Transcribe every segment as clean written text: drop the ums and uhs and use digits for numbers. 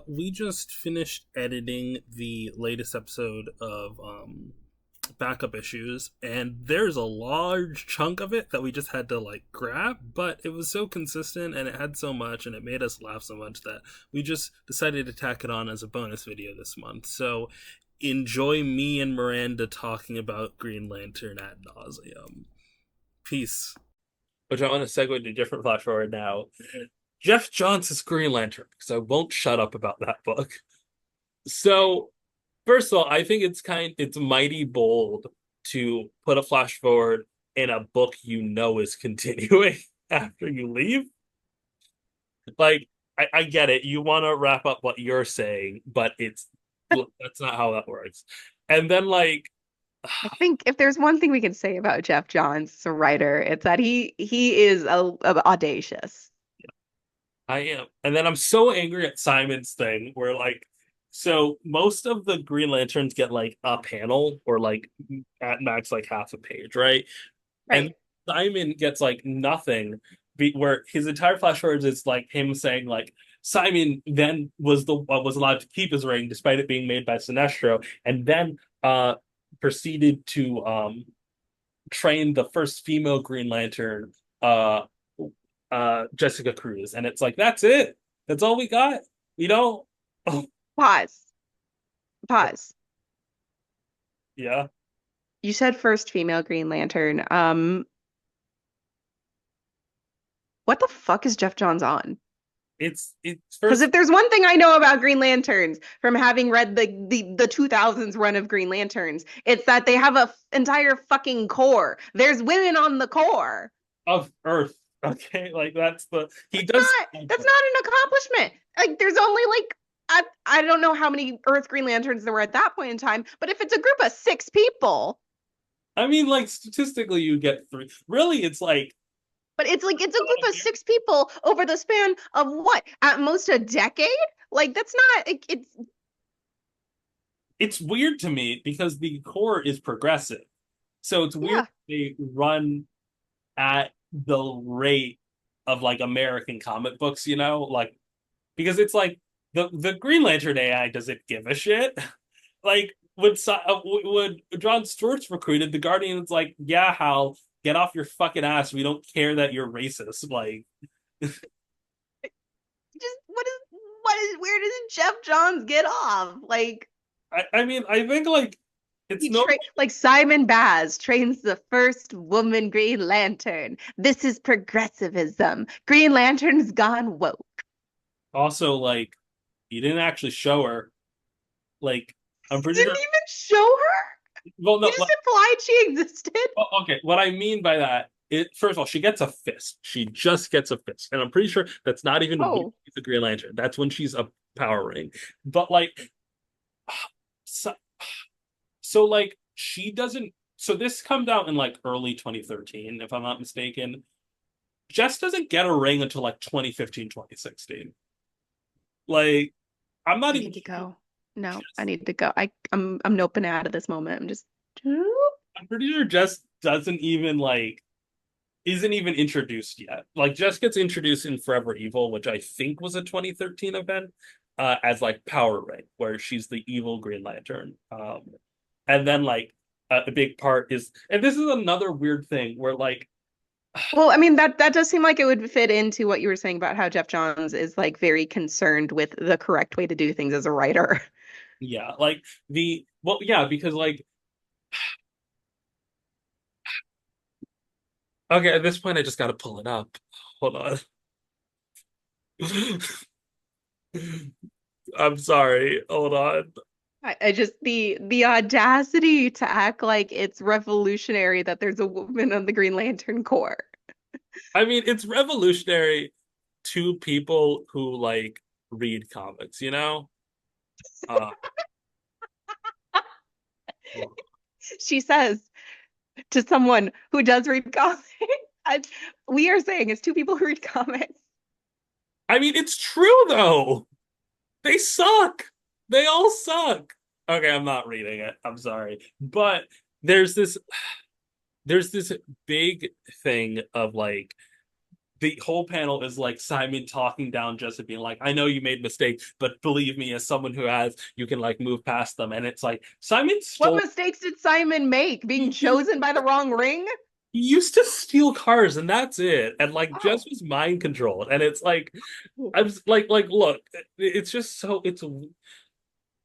We just finished editing the latest episode of Backup Issues, and there's a large chunk of it that we just had to like grab, but it was so consistent and it had so much and it made us laugh so much that we just decided to tack it on as a bonus video this month. So enjoy me and Miranda talking about Green Lantern ad nauseum. Peace. Which I want to segue to a different flash forward now. Jeff Johns' Green Lantern, because I won't shut up about that book. So, first of all, I think it's mighty bold to put a flash forward in a book you know is continuing after you leave. Like, I get it. You want to wrap up what you're saying, but that's not how that works. And then I think if there's one thing we can say about Jeff Johns as a writer, it's that he is audacious. I am. And then I'm so angry at Simon's thing where so most of the Green Lanterns get like a panel or like at max like half a page, right? And Right. Simon gets like nothing where his entire flash forwards is like him saying like Simon then was allowed to keep his ring despite it being made by Sinestro and then proceeded to train the first female Green Lantern uh Jessica Cruz, and it's like that's it. That's all we got. You know? Oh, Pause. Pause. yeah. You said first female Green Lantern. What the fuck is Jeff Johns on? It's Because first. if there's one thing I know about Green Lanterns from having read the 2000s run of Green Lanterns, it's that they have a entire fucking core. There's women on the core. Of Earth. Okay, like that's the he That's does. not an accomplishment. Like there's only like I don't know how many Earth Green Lanterns there were at that point in time, but if it's a group of six people, I mean, like statistically, you get three. Really, it's like but it's a group of six people over the span of what? At most a decade? Like that's not it's it's weird to me because the core is progressive, so it's weird yeah. they run at the rate of like American comic books. Like because it's like the Green Lantern AI doesn't give a shit. Like when John Stewart's recruited, the Guardian's like, yeah, Hal, get off your fucking ass. We don't care that you're racist. Like, Just what is where does Jeff Johns get off? Like I mean, I think like it's no. like Simon Baz trains the first woman Green Lantern. This is progressivism. Green Lantern's gone woke. Also, like, you didn't actually show her. Like, I'm pretty Didn't sure. even show her. Well, You no. just implied she existed. Okay, what I mean by that, first of all, she gets a fist. She just gets a fist, and I'm pretty sure that's not even when Oh, she's a Green Lantern. That's when she's a Power Ring. But like, so, like she doesn't. So this comes out in like early 2013, if I'm not mistaken. Jess doesn't get a ring until like 2015, 2016. Like, I'm not I even need to sure. go. No, I Jess, need to go. I'm noping out of this moment. I'm just I'm pretty sure Jess doesn't even like isn't even introduced yet. Like Jess gets introduced in Forever Evil, which I think was a 2013 event, as like Power Ring, where she's the evil Green Lantern. And then like a big part is, and this is another weird thing where like, well, I mean that does seem like it would fit into what you were saying about how Jeff Johns is like very concerned with the correct way to do things as a writer. yeah, like yeah, because like, okay, at this point I just got to pull it up. Hold on. I'm sorry. Hold on. I just the audacity to act like it's revolutionary that there's a woman on the Green Lantern Corps. I mean, it's revolutionary to people who like read comics, you know? Uh, She says to someone who does read comics. I, we are saying it's two people who read comics. I mean, it's true though. They suck. They all suck. Okay, I'm not reading it. I'm sorry. But there's this there's this big thing of like the whole panel is like Simon talking down Jesse, being like, I know you made mistakes, but believe me, as someone who has, you can like move past them. And it's like Simon What stole mistakes did Simon make? Being he, chosen by the wrong ring? he used to steal cars and that's it. And like Jess Oh. was mind controlled. And it's like I was like, look, it's just so it's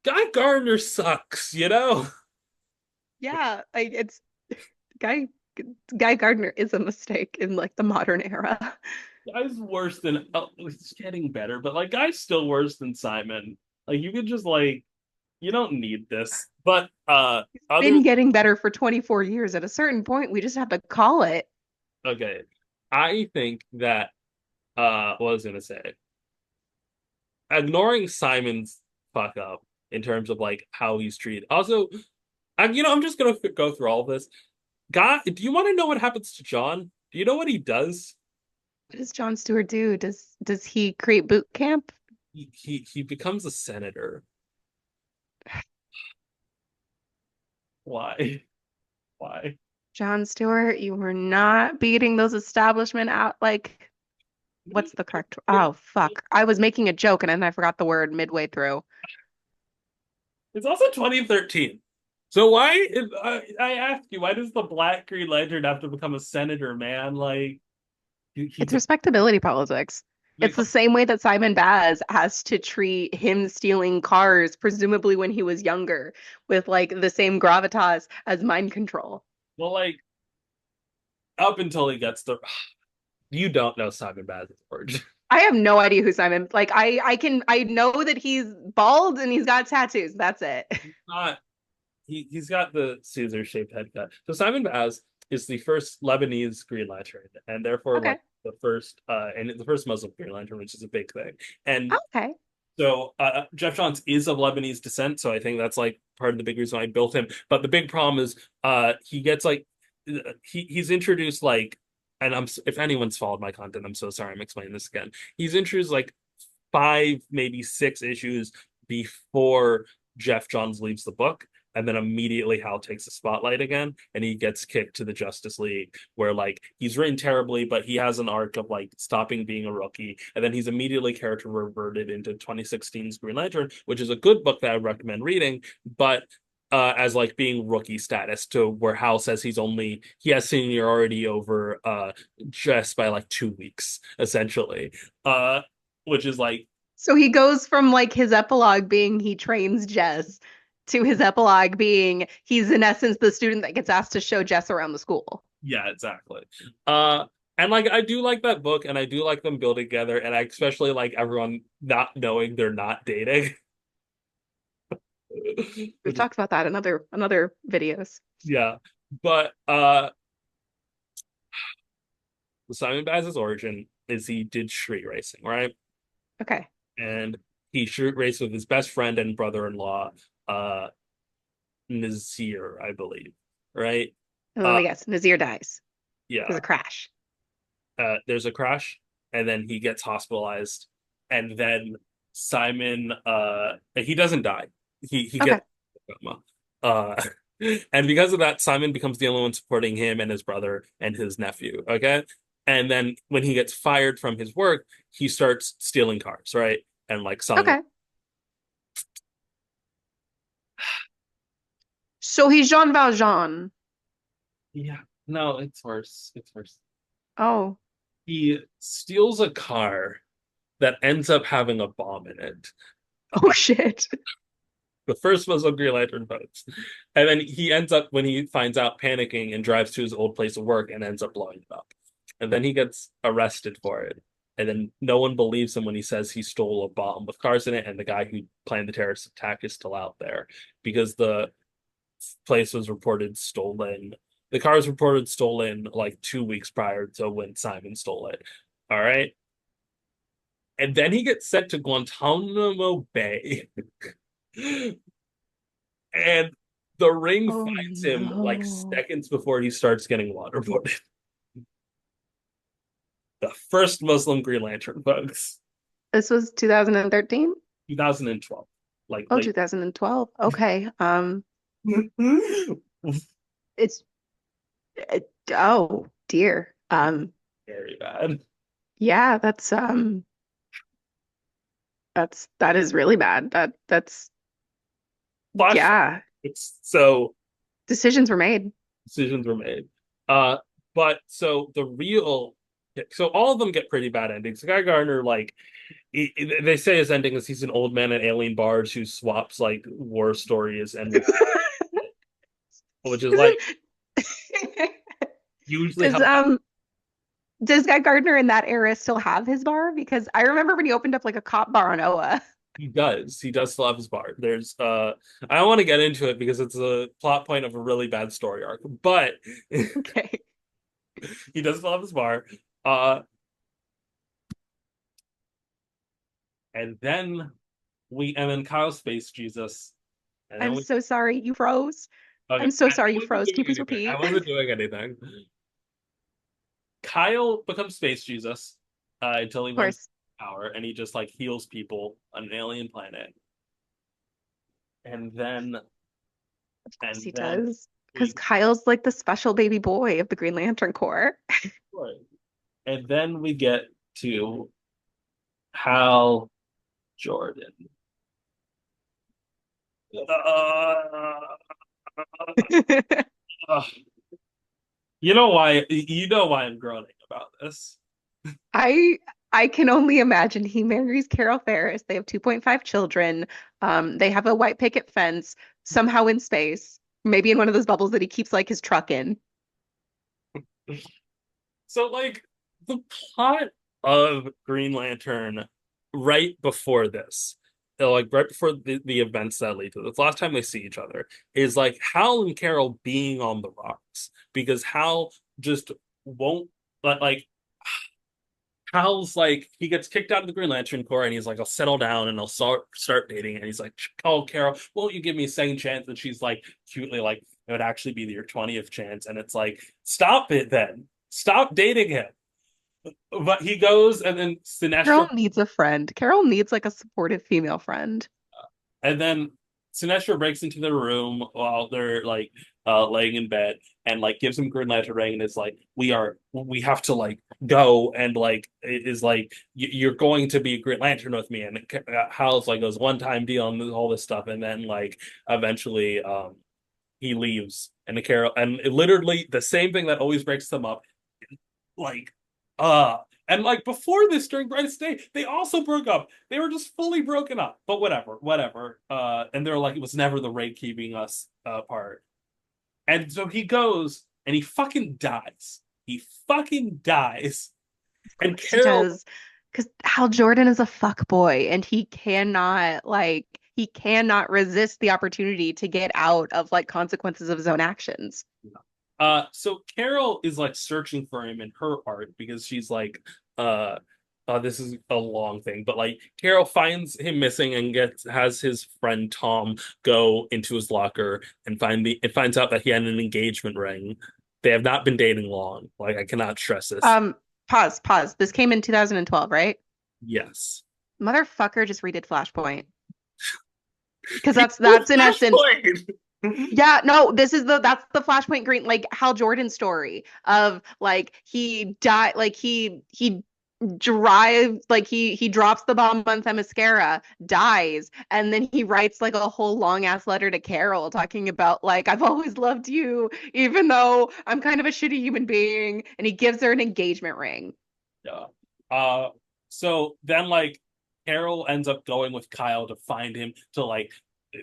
Guy Gardner sucks, you know? Yeah, like it's Guy Guy Gardner is a mistake in like the modern era. Guy's worse than he's getting better, but like Guy's still worse than Simon. Like you could just like you don't need this. But other Been getting better for 24 years. At a certain point, we just have to call it. okay. I think that what was I gonna say? Ignoring Simon's fuck up in terms of like how he's treated. Also, I'm just gonna go through all of this. God, do you want to know what happens to John? Do you know what he does? What does Jon Stewart do? Does he create boot camp? He becomes a senator. Why? Why? Jon Stewart, you were not beating those establishment out like what's the correct? Oh fuck. I was making a joke and then I forgot the word midway through. It's also 2013. So why, if, I ask you, why does the Black Green Lantern have to become a senator, man? Like, It's he's respectability politics. like, It's the same way that Simon Baz has to treat him stealing cars, presumably when he was younger, with like the same gravitas as mind control. well, like, up until he gets the, you don't know Simon Baz's origin. I have no idea who Simon. Like I know that he's bald and he's got tattoos. That's it. Not he's got the Caesar shaped head cut. So Simon Baz is the first Lebanese Green Lantern, and therefore like Okay. the first Muslim Green Lantern, which is a big thing. And Okay. so Jeff Johns is of Lebanese descent, so I think that's like part of the big reason I built him. But the big problem is he gets like he's introduced like and I'm if anyone's followed my content, I'm so sorry I'm explaining this again. He's introduced like five, maybe six issues before Jeff Johns leaves the book. And then immediately Hal takes the spotlight again and he gets kicked to the Justice League where like he's written terribly, but he has an arc of like stopping being a rookie. And then he's immediately character reverted into 2016's Green Lantern, which is a good book that I recommend reading, but as like being rookie status to where Hal says he has seniority over Jess by like 2 weeks, essentially. Which is like So he goes from like his epilogue being he trains Jess to his epilogue being he's in essence the student that gets asked to show Jess around the school. yeah, exactly. Uh and like I do like that book and I do like them building together and I especially like everyone not knowing they're not dating. We've Which is talked about that in other videos. yeah. But Simon Baz's origin is he did street racing, right? Okay. And he street raced with his best friend and brother-in-law, uh Nazir, I believe. Right? And let Uh me guess, Nazir dies. There's yeah. a crash. There's a crash and then he gets hospitalized and then Simon he doesn't die. He Okay. gets coma. Uh and because of that Simon becomes the only one supporting him and his brother and his nephew, okay? And then when he gets fired from his work, he starts stealing cars, right? And like selling them. Okay. So he's Jean Valjean. Yeah. No, it's worse. It's worse. Oh. He steals a car that ends up having a bomb in it. Oh shit. The first Muslim Green Lantern votes. And then he ends up, when he finds out, panicking and drives to his old place of work and ends up blowing it up. And then he gets arrested for it. And then no one believes him when he says he stole a bomb with cars in it, and the guy who planned the terrorist attack is still out there because the place was reported stolen. The car was reported stolen like 2 weeks prior to when Simon stole it. All right. And then he gets sent to Guantanamo Bay. And the ring Oh finds him like no. seconds before he starts getting waterboarded. The first Muslim Green Lantern, folks. This was 2013? 2012. Like Oh, late. 2012. Okay. It's oh dear. Very bad. Yeah, that is really bad. That's Flash forward, yeah, it's so decisions were made. decisions were made. Uh, but so the real, so all of them get pretty bad endings. Guy Gardner, like they say his ending is he's an old man at alien bars who swaps like war stories and which is like usually Does how that does Guy Gardner in that era still have his bar? Because I remember when he opened up like a cop bar on Oa. he does. He does still have his bar. There's I don't want to get into it because it's a plot point of a really bad story arc, but Okay. he does still have his bar. Uh and then Kyle Space Jesus. And then I'm we so sorry you froze. okay. I'm so I sorry you wasn't froze. Can doing you please anything. I repeat? wasn't doing anything. Kyle becomes Space Jesus until he Of wins course. power and he just like heals people on an alien planet. And then Of course and he then does. Because we Kyle's like the special baby boy of the Green Lantern Corps. and then we get to Hal Jordan. Uh, you know why I'm groaning about this. I I can only imagine he marries Carol Ferris. They have 2.5 children. They have a white picket fence somehow in space, maybe in one of those bubbles that he keeps like his truck in. So like the plot of Green Lantern right before this, like right before the events that lead to this, last time they see each other, is like Hal and Carol being on the rocks because Hal just won't like Hal's like he gets kicked out of the Green Lantern Corps and he's like, I'll settle down and I'll start dating. And he's like, oh Carol, won't you give me a second chance? And she's like cutely like, it would actually be your 20th chance. And it's like, stop it then. Stop dating him. But he goes and then Carol Sinestro needs a friend. Carol needs like a supportive female friend. and then Sinestro breaks into the room while they're like laying in bed and like gives him Green Lantern ring and is like, we have to like go and like it is like you're going to be a Green Lantern with me and Hal's like goes one time deal and all this stuff and then like eventually he leaves and the Carol and it literally the same thing that always breaks them up like uh and like before this during Brightest Day, they also broke up. They were just fully broken up. But whatever, whatever. And they're like, it was never the raid keeping us apart. And so he goes and he fucking dies. He fucking dies. Of And course he Carol does. Because Hal Jordan is a fuck boy and he cannot resist the opportunity to get out of like consequences of his own actions. so Carol is like searching for him in her art because she's like, uh, this is a long thing, but like Carol finds him missing and has his friend Tom go into his locker and finds out that he had an engagement ring. They have not been dating long. Like I cannot stress this. Um, pause. This came in 2012, right? Yes. Motherfucker just redid Flashpoint. Because He that's in essence, Flashpoint. yeah, no, that's the Flashpoint Green like Hal Jordan story of like he died like he drives like he drops the bomb on Themyscira, dies, and then he writes like a whole long ass letter to Carol talking about like I've always loved you even though I'm kind of a shitty human being, and he gives her an engagement ring. Yeah. Uh, so then like Carol ends up going with Kyle to find him to like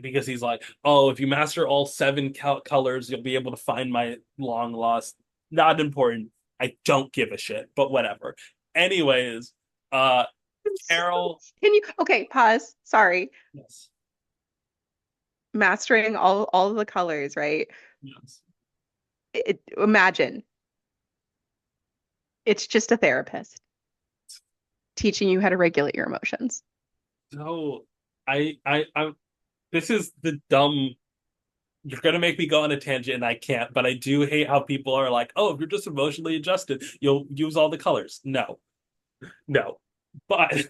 because he's like, oh, if you master all seven colors, you'll be able to find my long lost. Not important. I don't give a shit, but whatever. Anyways, uh, Carol. Can you okay, pause. Sorry. Yes. Mastering all of the colors, right? Yes. Imagine it's just a therapist teaching you how to regulate your emotions. So I this is the dumb. You're gonna make me go on a tangent, and I can't. But I do hate how people are like, "Oh, if you're just emotionally adjusted, you'll use all the colors." No, no. But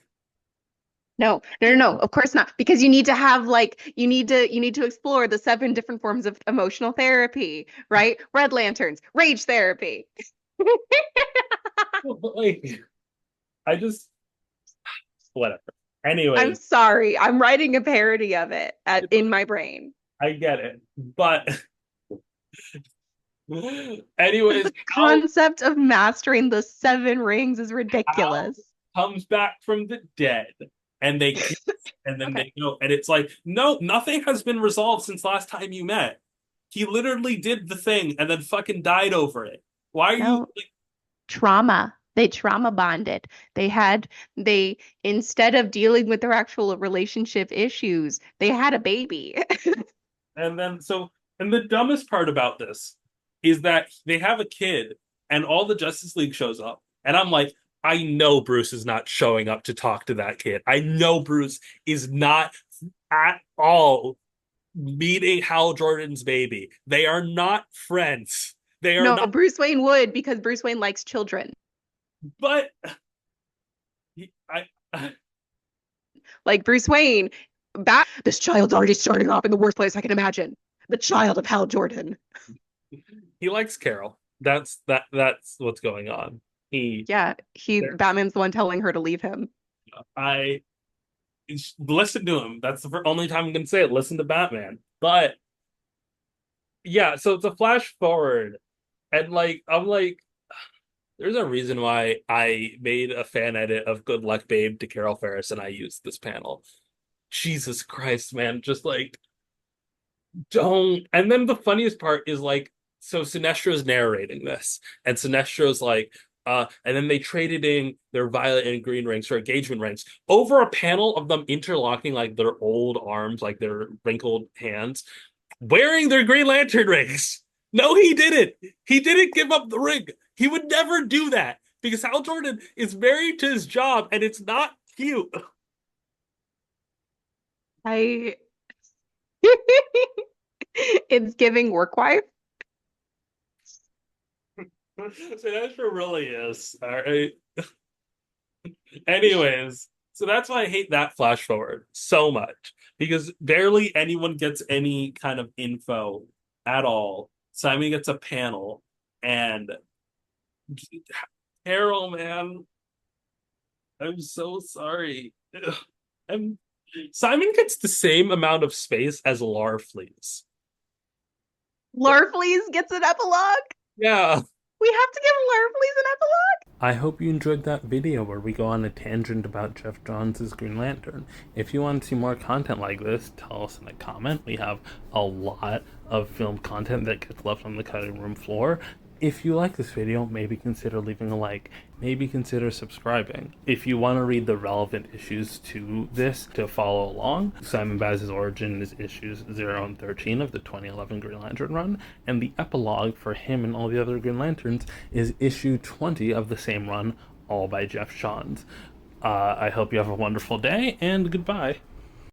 No. Of course not. Because you need to have like you need to explore the seven different forms of emotional therapy, right? Red lanterns, rage therapy. like, I just whatever. I'm Anyways, sorry. I'm writing a parody of it in my brain. I get it. But anyways, The concept of mastering the seven rings is Hal ridiculous. comes back from the dead and they kiss and then Okay. they go and it's like, no, nothing has been resolved since last time you met. He literally did the thing and then fucking died over it. Why are you No, like, trauma. They trauma bonded. They instead of dealing with their actual relationship issues, they had a baby. and then so and the dumbest part about this is that they have a kid and all the Justice League shows up. And I'm like, I know Bruce is not showing up to talk to that kid. I know Bruce is not at all meeting Hal Jordan's baby. They are not friends. They are No, not, Bruce Wayne would because Bruce Wayne likes children. but I Like Bruce Wayne, this child's already starting off in the worst place I can imagine. The child of Hal Jordan. he likes Carol. That's what's going on. He Yeah, there Batman's the one telling her to leave him. I listen to him. That's the only time I'm gonna say it. Listen to Batman. But yeah, so it's a flash forward, and like I'm like, there's a reason why I made a fan edit of "Good Luck, Babe" to Carol Ferris, and I used this panel. Jesus Christ, man, just like don't. And then the funniest part is like, so Sinestro's narrating this, and Sinestro's like, and then they traded in their violet and green rings for engagement rings over a panel of them interlocking like their old arms, like their wrinkled hands, wearing their Green Lantern rings. No, he didn't. He didn't give up the ring. He would never do that because Hal Jordan is married to his job and it's not cute. I It's giving work wife. So that's what really is. All right. Anyways, so that's why I hate that flash forward so much because barely anyone gets any kind of info at all. Simon gets a panel and Carol, man, I'm so sorry. I'm Simon gets the same amount of space as Larfleeze. Larfleeze gets an epilogue. Yeah. We have to give Larfleeze an epilogue. I hope you enjoyed that video where we go on a tangent about Jeff Johns' Green Lantern. If you want to see more content like this, tell us in a comment. We have a lot of film content that gets left on the cutting room floor. If you like this video, maybe consider leaving a like. Maybe consider subscribing. If you want to read the relevant issues to this to follow along, Simon Baz's origin is issues 0 and 13 of the 2011 Green Lantern run, and the epilogue for him and all the other Green Lanterns is issue 20 of the same run, all by Jeff Johns. I hope you have a wonderful day, and goodbye.